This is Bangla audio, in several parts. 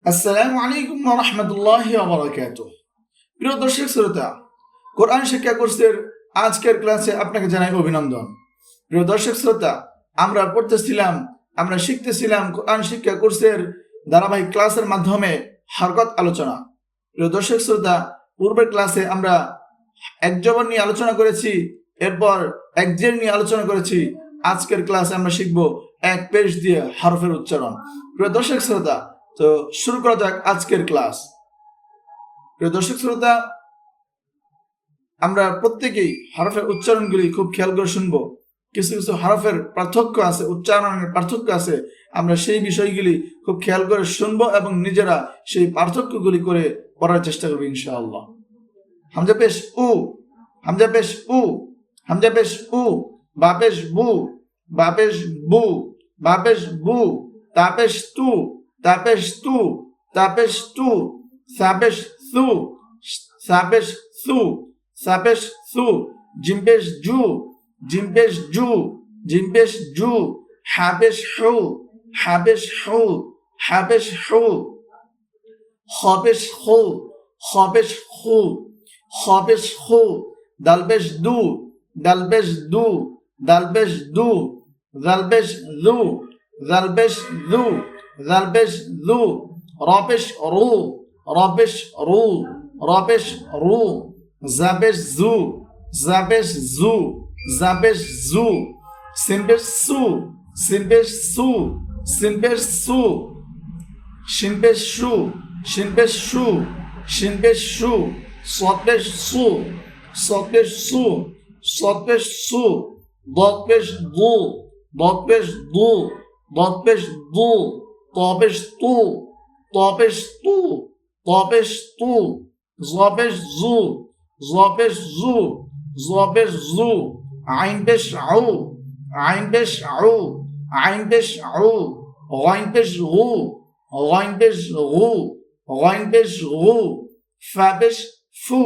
আসসালামু আলাইকুম ওয়া রাহমাতুল্লাহি ওয়া বারাকাতুহু। প্রিয় দর্শক শ্রোতা, কোরআন শিক্ষা কোর্সের আজকের ক্লাসে আপনাকে জানাই অভিনন্দন। প্রিয় দর্শক শ্রোতা, আমরা শিখতেছিলাম কোরআন শিক্ষা কোর্সের ধারাবাহিক ক্লাসের মাধ্যমে হরকত আলোচনা। প্রিয় দর্শক শ্রোতা, পূর্বের ক্লাসে আমরা এক জবর নিয়ে আলোচনা করেছি, এরপর এক জের নিয়ে আলোচনা করেছি। আজকের ক্লাসে আমরা শিখব এক পেশ দিয়ে হরফের উচ্চারণ। প্রিয় দর্শক শ্রোতা, তো শুরু করা যাক আজকের ক্লাস। প্রিয় দর্শক শ্রোতা, আমরা প্রত্যেকেই হরফের উচ্চারণগুলি খুব খেয়াল করে শুনবো। কিছু কিছু হরফের পার্থক্য আছে, উচ্চারণের পার্থক্য আছে। আমরা সেই বিষয়গুলি খুব খেয়াল করে শুনবো এবং নিজেরা সেই পার্থক্যগুলি করে পড়ার চেষ্টা করবো ইনশাআল্লাহ। হামজা পেশ উ, হামজা পেশ উ, হামজা পেশ উ, বা পেশ বু, বা পেশ বু, বা পেশ বু, তা পেশ তু, তাপেশ তু, তাপেশ তু, সাপেশ সু, সাপেশ সু, সাপেশ সু, জিমপেশ জু, জিমপেশ জু, জিমপেশ জু, হাবেশ হু, হাবেশ হু, হাবেশ হু, হবেশ হু, হবেশ হু, হবেশ হু, দালবেশ দু, দালবেশ দু, দালবেশ দু, দালবেশ দু, দালবেশ দু, দালবেশ দু, রবেশ রু, রবেশ রু, রবেশ রু, জাবেশ জু, জাবেশ জু, জাবেশ জু, সিনবেশ সু, সিনবেশ সু, সিনবেশ সু, শিনবেশ সু, শিনবেশ সু, শিনবেশ সু, সতবেশ সু, সতবেশ সু, সতবেশ সু, দতবেশ দু, দতবেশ দু, দতবেশ দু, তবেশ তু, তবেশ তু, তবেশ তু, জবেশ জু, জবেশ জু, জবেশ জু, আইনবেশ আউ, আইনবেশ আউ, আইনবেশ আউ, গইনবেশ গু, গইনবেশ গু, গইনবেশ গু, ফাবেশ ফু,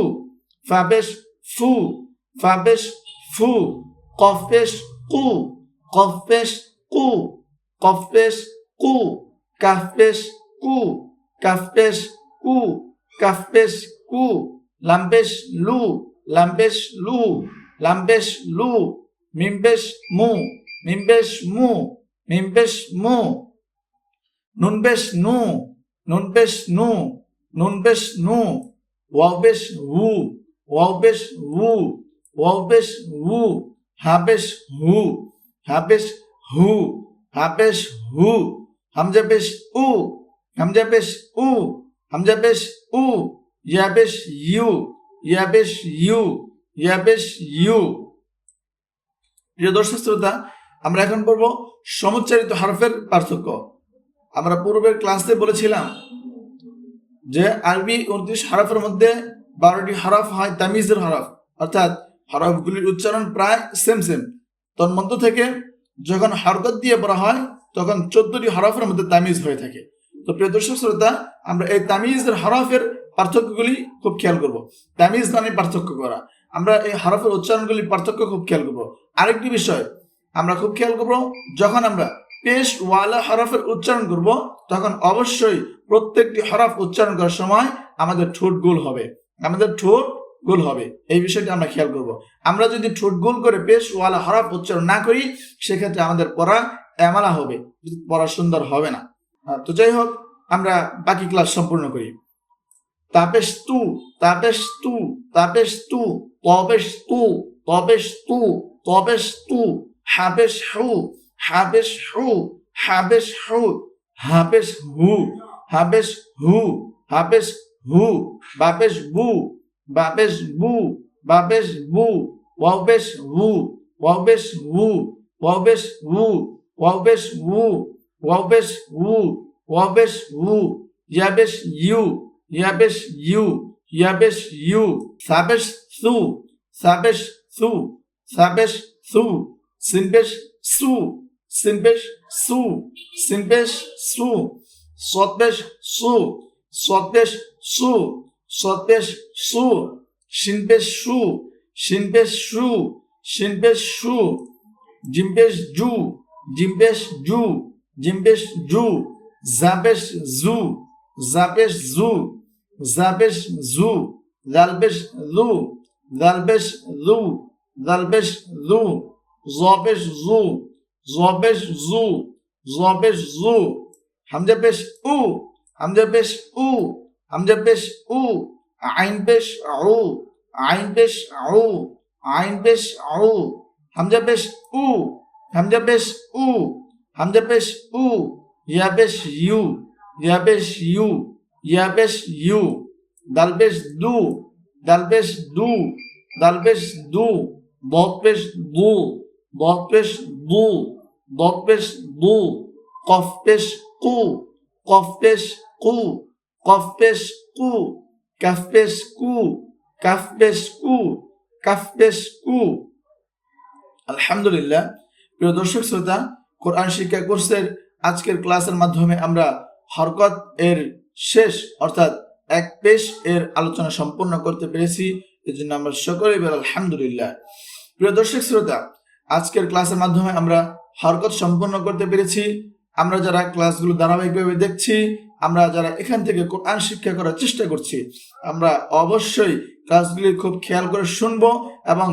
ফাবেশ ফু, ফাবেশ ফু, কফবেশ কু, কফবেশ কু, কফবেশ কু, কাফবেশ কু, কাফবেশ কু, কাফবেশ কু, লামবেশ লু, লামবেশ লু, লামবেশ লু, মিমবেশ মু, মিমবেশ মু, মিমবেশ মু, নুনবেশ নু, নুনবেশ নু, নুনবেশ নু, ওয়াওবেশ হু, ওয়াওবেশ হু, ওয়াওবেশ হু, হাবেশ হু, হাবেশ হু, হাবেশ হু, হামজা পেশ উ, হামজা পেশ উ, হামজা পেশ উ, ইয়াবেশ ইউ, ইয়াবেশ ইউ, ইয়াবেশ ইউ। প্রিয় দর্শক শ্রোতা, আমরা এখন পড়ব সমুচ্চারিত হরফের পার্থক্য। আমরা পূর্বের ক্লাসে বলেছিলাম যে আরবি 29 হরফের মধ্যে 12টি হরফ হয় তামিজের হরফ, অর্থাৎ হরফগুলির উচ্চারণ প্রায় সেম। তন্মধ্য থেকে যখন হরকত দিয়ে পড়া হয় তখন 14টি হরফের মধ্যে তামিজ হয়ে থাকে। তো প্রিয় দর্শক শ্রোতা, আমরা এই তামিজের হরফের পার্থক্যগুলি খুব খেয়াল করব। তামিজ মানে পার্থক্য করা, আমরা এই হরফের উচ্চারণগুলির পার্থক্য খুব খেয়াল করব। আরেকটি বিষয় আমরা খুব খেয়াল করব, যখন আমরা পেশ ওয়ালা হরফের উচ্চারণ করব তখন অবশ্যই প্রত্যেকটি হরফ উচ্চারণ করার সময় আমাদের ঠোঁট গোল হবে, আমাদের ঠোঁট গোল হবে। এই বিষয়টি আমরা খেয়াল করব। আমরা যদি ঠোঁট গোল করে পেশ ওয়ালা হরফ উচ্চারণ না করি সেক্ষেত্রে আমাদের পড়া এমালা হবে, পড়া সুন্দর হবে না। তো যাই হোক, আমরা বাকি ক্লাস সম্পূর্ণ করি। তাপেশ তু, তাপেশ তু, তাপেশ তু, তবেশ তু, তবেশ তু, তবেশ তু, হাবেশ হু, হাবেশ হু, হাবেশ হু, হাবেশ হু, হাবেশ হু, হাবেশ হু, বাবেশ বু, বাবেশ বু, বাবেশ বু, ওয়াবেশ হু, ওয়াবেশ হু, ওয়াবেশ হু, ওয়াবেশ হু, ওয়াবেশ হু, ওয়াবেশ হু, ইয়াবেশ ইউ, ইয়াবেশ ইউ, ইয়াবেশ ইউ, সাবেশ সু, সাবেশ সু, সাবেশ সু, সিনবেশ সু, সিনবেশ সু, সিনবেশ সু, সতবেশ সু, সতবেশ সু, সতবেশ সু, শিনবেশ সু, শিনবেশ সু, শিনবেশ সু, জিমবেশ জু, জিমবেশ জু, জিমবেশ জু, জাবেশ জু, জাপেশ জু, জাপেশ জু, জালবেশ জু, জালবেশ জু, জালবেশ জু, জবেশ জু, জবেশ জু, জবেশ জু, হামজা পেশ উ, হামজা পেশ উ, হামজা পেশ উ, আইন পেশ উ, আইন পেশ উ, আইন পেশ উ, হামজা পেশ উ, হামজা পেশ উ, হামজা পেশ উ, ইয়া পেশ ইউ, ইয়া পেশ ইউ, ইয়া পেশ ইউ, দাল পেশ দু, দাল পেশ দু, দাল পেশ দু, বদ পেশ দু, বদ পেশ দু, বদ পেশ দু, কফ পেশ কু, কফ পেশ কু, কফ পেশ কু, কাফ পেশ কু, কাফ পেশ কু, কাফ পেশ কু। আলহামদুলিল্লাহ। প্রিয় দর্শক শ্রোতা, কোরআন শিক্ষা কোর্সের আজকের ক্লাসের মাধ্যমে আমরা হরকত এর শেষ অর্থাৎ এক পেশ এর আলোচনা সম্পূর্ণ করতে পেরেছি, এর জন্য আমরা সকলেই বলি আলহামদুলিল্লাহ। প্রিয় দর্শক শ্রোতা, আজকের ক্লাসের মাধ্যমে আমরা হরকত সম্পূর্ণ করতে পেরেছি। আমরা যারা ক্লাসগুলো ধারাবাহিকভাবে দেখছি, আমরা যারা এখান থেকে কোরআন শিক্ষা করার চেষ্টা করছি, আমরা অবশ্যই ক্লাসগুলি খুব খেয়াল করে শুনবো এবং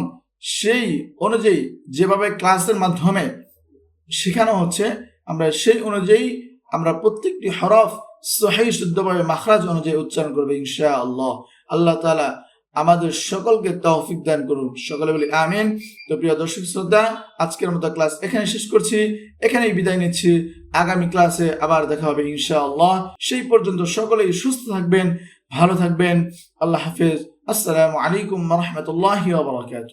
সেই অনুযায়ী যেভাবে ক্লাসের মাধ্যমে শেখানো হচ্ছে আমরা সেই অনুযায়ী আমরা প্রত্যেকটি হরফ সহিহ শুদ্ধভাবে মাখরাজ অনুযায়ী উচ্চারণ করবো ইনশাআল্লাহ। আল্লাহ তাআলা আমাদের সকলকে তৌফিক দান করুন, সকলে বলি আমিন। তো প্রিয় দর্শক শ্রোতা, আজকের মতো ক্লাস এখানে শেষ করছি, এখানেই বিদায় নিচ্ছি। আগামী ক্লাসে আবার দেখা হবে ইনশাআল্লাহ। সেই পর্যন্ত সকলেই সুস্থ থাকবেন, ভালো থাকবেন। আল্লাহ হাফেজ। আসসালামু আলাইকুম ওয়া রাহমাতুল্লাহি ওয়া বারাকাতুহু।